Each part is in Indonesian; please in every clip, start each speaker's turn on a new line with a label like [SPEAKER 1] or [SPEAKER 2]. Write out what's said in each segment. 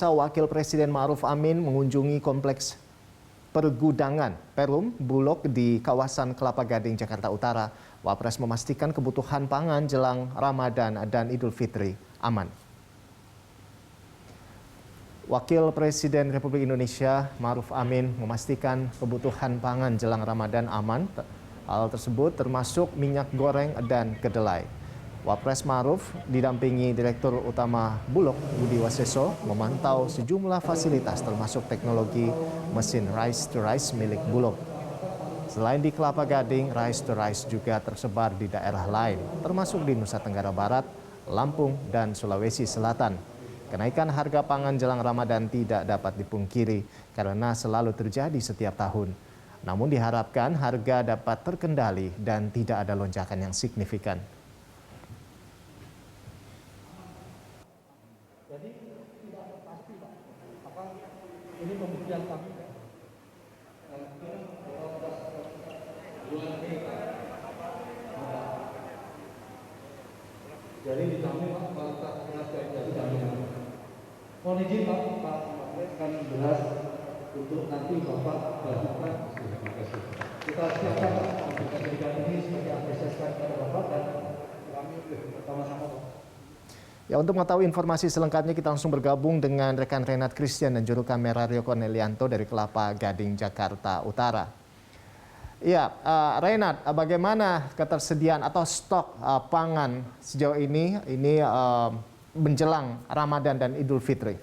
[SPEAKER 1] Wakil Presiden Ma'ruf Amin mengunjungi kompleks pergudangan Perum Bulog di kawasan Kelapa Gading, Jakarta Utara. Wapres memastikan kebutuhan pangan jelang Ramadan dan Idul Fitri aman. Wakil Presiden Republik Indonesia Ma'ruf Amin memastikan kebutuhan pangan jelang Ramadan aman. Hal tersebut termasuk minyak goreng dan kedelai. Wapres Ma'ruf didampingi Direktur Utama Bulog Budi Waseso memantau sejumlah fasilitas termasuk teknologi mesin rice to rice milik Bulog. Selain di Kelapa Gading, rice to rice juga tersebar di daerah lain, termasuk di Nusa Tenggara Barat, Lampung, dan Sulawesi Selatan. Kenaikan harga pangan jelang Ramadan tidak dapat dipungkiri karena selalu terjadi setiap tahun. Namun diharapkan harga dapat terkendali dan tidak ada lonjakan yang signifikan.
[SPEAKER 2] Jadi tidak pasti Pak, apa ini pembuktian kami Pak. Jadi dijamin Pak, kualitas beras jadi jaminan. Mohon izin Pak kan beras untuk nanti Bapak lakukan. Kita siapkan aplikasi ini sebagai apresiasi kepada Bapak dan kami bersama-sama Pak.
[SPEAKER 1] Ya, untuk mengetahui informasi selengkapnya kita langsung bergabung dengan rekan Renat Christian dan juru kamera Rio Cornelianto dari Kelapa Gading, Jakarta Utara. Ya, Renat, bagaimana ketersediaan atau stok pangan sejauh ini menjelang Ramadan dan Idul Fitri?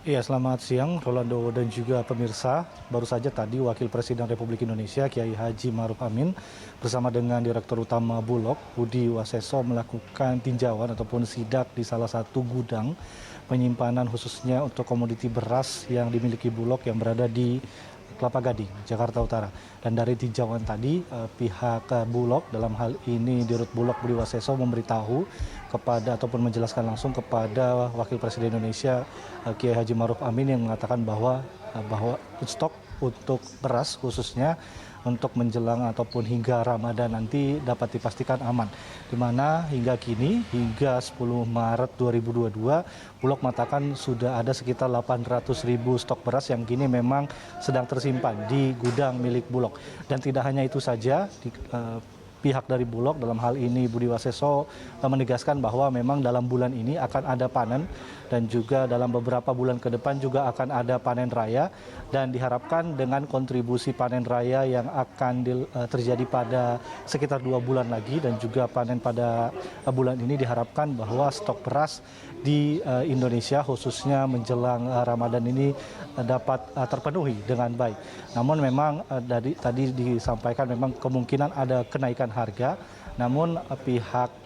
[SPEAKER 3] Iya, selamat siang Rolando dan juga pemirsa. Baru saja tadi Wakil Presiden Republik Indonesia Kiai Haji Ma'ruf Amin bersama dengan Direktur Utama Bulog Budi Waseso melakukan tinjauan ataupun sidak di salah satu gudang penyimpanan khususnya untuk komoditi beras yang dimiliki Bulog yang berada di Kelapa Gading, Jakarta Utara. Dan dari tinjauan tadi, pihak Bulog dalam hal ini Dirut Bulog Budi Waseso memberitahu kepada ataupun menjelaskan langsung kepada Wakil Presiden Indonesia Kiai Haji Ma'ruf Amin yang mengatakan bahwa stok untuk beras khususnya untuk menjelang ataupun hingga Ramadan nanti dapat dipastikan aman. Di mana hingga kini, hingga 10 Maret 2022, Bulog mengatakan sudah ada sekitar 800.000 stok beras yang kini memang sedang tersimpan di gudang milik Bulog. Dan tidak hanya itu saja, pihak dari Bulog dalam hal ini Budi Waseso menegaskan bahwa memang dalam bulan ini akan ada panen dan juga dalam beberapa bulan ke depan juga akan ada panen raya, dan diharapkan dengan kontribusi panen raya yang akan terjadi pada sekitar 2 bulan lagi dan juga panen pada bulan ini diharapkan bahwa stok beras di Indonesia khususnya menjelang Ramadan ini dapat terpenuhi dengan baik. Namun memang tadi disampaikan memang kemungkinan ada kenaikan harga, namun pihak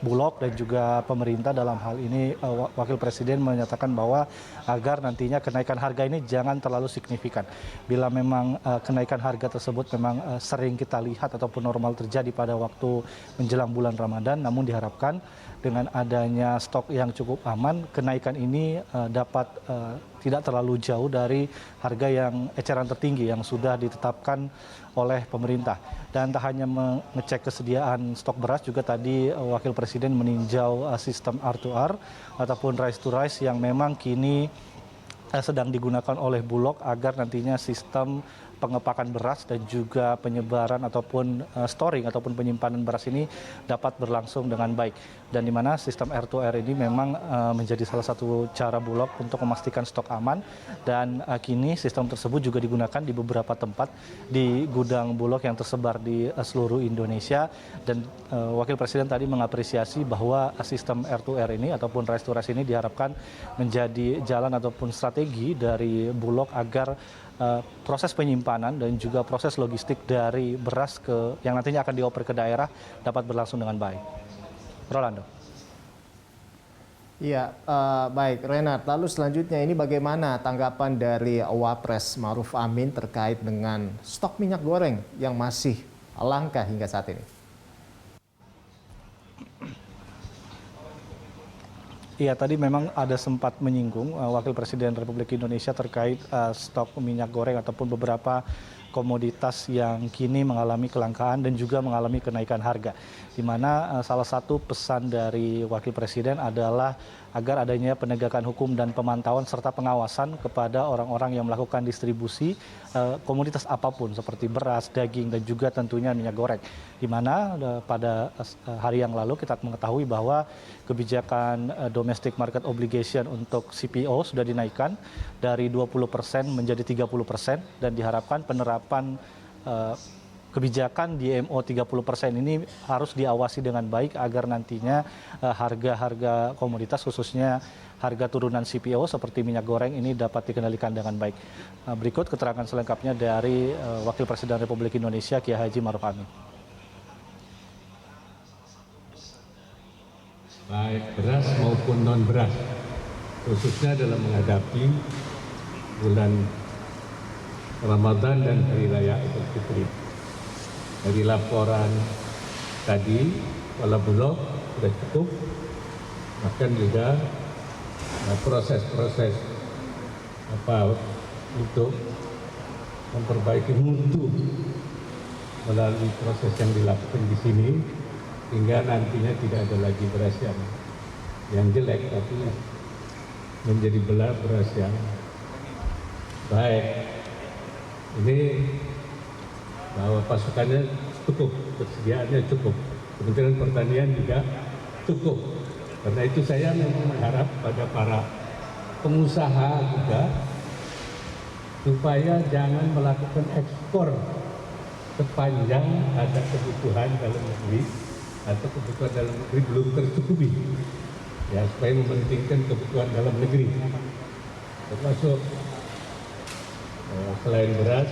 [SPEAKER 3] Bulog dan juga pemerintah dalam hal ini Wakil Presiden menyatakan bahwa agar nantinya kenaikan harga ini jangan terlalu signifikan. Bila memang kenaikan harga tersebut memang sering kita lihat ataupun normal terjadi pada waktu menjelang bulan Ramadan, namun diharapkan dengan adanya stok yang cukup aman, kenaikan ini dapat tidak terlalu jauh dari harga yang eceran tertinggi yang sudah ditetapkan oleh pemerintah. Dan tak hanya mengecek kesediaan stok beras, juga tadi Wakil Presiden meninjau sistem R2R ataupun rice to rice yang memang kini sedang digunakan oleh Bulog agar nantinya sistem pengepakan beras dan juga penyebaran ataupun storing ataupun penyimpanan beras ini dapat berlangsung dengan baik. Dan di mana sistem R2R ini memang menjadi salah satu cara Bulog untuk memastikan stok aman, dan kini sistem tersebut juga digunakan di beberapa tempat di gudang Bulog yang tersebar di seluruh Indonesia. Dan Wakil Presiden tadi mengapresiasi bahwa sistem R2R ini ataupun rice to rice ini diharapkan menjadi jalan ataupun strategi dari Bulog agar proses penyimpanan dan juga proses logistik dari beras yang nantinya akan dioper ke daerah dapat berlangsung dengan baik. Rolando.
[SPEAKER 1] Iya, baik Renat. Lalu selanjutnya ini bagaimana tanggapan dari Wapres Ma'ruf Amin terkait dengan stok minyak goreng yang masih langka hingga saat ini?
[SPEAKER 3] Iya, tadi memang ada sempat menyinggung Wakil Presiden Republik Indonesia terkait stok minyak goreng ataupun beberapa komoditas yang kini mengalami kelangkaan dan juga mengalami kenaikan harga. Di mana salah satu pesan dari Wakil Presiden adalah agar adanya penegakan hukum dan pemantauan serta pengawasan kepada orang-orang yang melakukan distribusi komoditas apapun seperti beras, daging, dan juga tentunya minyak goreng. Di mana pada hari yang lalu kita mengetahui bahwa kebijakan domestic market obligation untuk CPO sudah dinaikkan dari 20% menjadi 30% dan diharapkan penerapan kebijakan DMO 30% ini harus diawasi dengan baik agar nantinya harga-harga komoditas khususnya harga turunan CPO seperti minyak goreng ini dapat dikendalikan dengan baik. Berikut keterangan selengkapnya dari Wakil Presiden Republik Indonesia Kiai Haji Maruf Amin.
[SPEAKER 4] Baik beras maupun non beras, khususnya dalam menghadapi bulan Ramadan dan Hari Raya Idul Fitri. Dari laporan tadi, Kepala Bulog sudah cukup, bahkan juga proses-proses untuk memperbaiki mutu melalui proses yang dilakukan di sini, hingga nantinya tidak ada lagi beras yang jelek, tapi menjadi beras yang baik. Ini bahwa pasukannya cukup, persediaannya cukup, Kementerian Pertanian juga cukup. Karena itu saya memang mengharap pada para pengusaha juga supaya jangan melakukan ekspor sepanjang ada kebutuhan dalam negeri atau kebutuhan dalam negeri belum tercukupi. Ya, supaya mementingkan kebutuhan dalam negeri, termasuk selain beras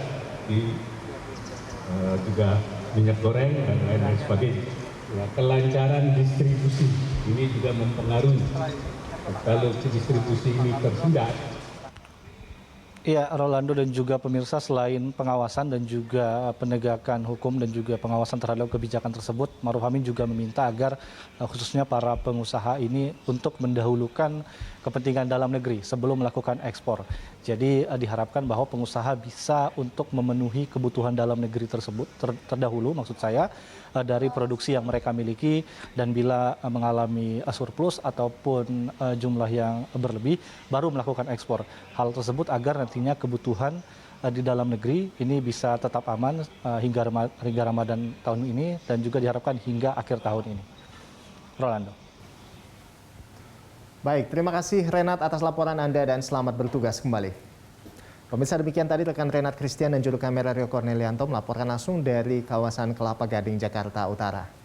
[SPEAKER 4] juga minyak goreng dan lain-lain sebagainya. Ya, kelancaran distribusi ini juga mempengaruhi. Kalau distribusi ini tersendat.
[SPEAKER 3] Iya, Rolando dan juga pemirsa, selain pengawasan dan juga penegakan hukum dan juga pengawasan terhadap kebijakan tersebut, Maruf Amin juga meminta agar khususnya para pengusaha ini untuk mendahulukan kepentingan dalam negeri sebelum melakukan ekspor. Jadi diharapkan bahwa pengusaha bisa untuk memenuhi kebutuhan dalam negeri tersebut terdahulu, maksud saya, dari produksi yang mereka miliki, dan bila mengalami surplus ataupun jumlah yang berlebih baru melakukan ekspor. Hal tersebut agar nantinya kebutuhan di dalam negeri ini bisa tetap aman hingga Ramadan tahun ini dan juga diharapkan hingga akhir tahun ini. Rolando.
[SPEAKER 1] Baik, terima kasih Renat atas laporan Anda dan selamat bertugas kembali. Pemirsa, demikian tadi rekan Renat Christian dan juru kamera Rio Cornelianto melaporkan langsung dari kawasan Kelapa Gading, Jakarta Utara.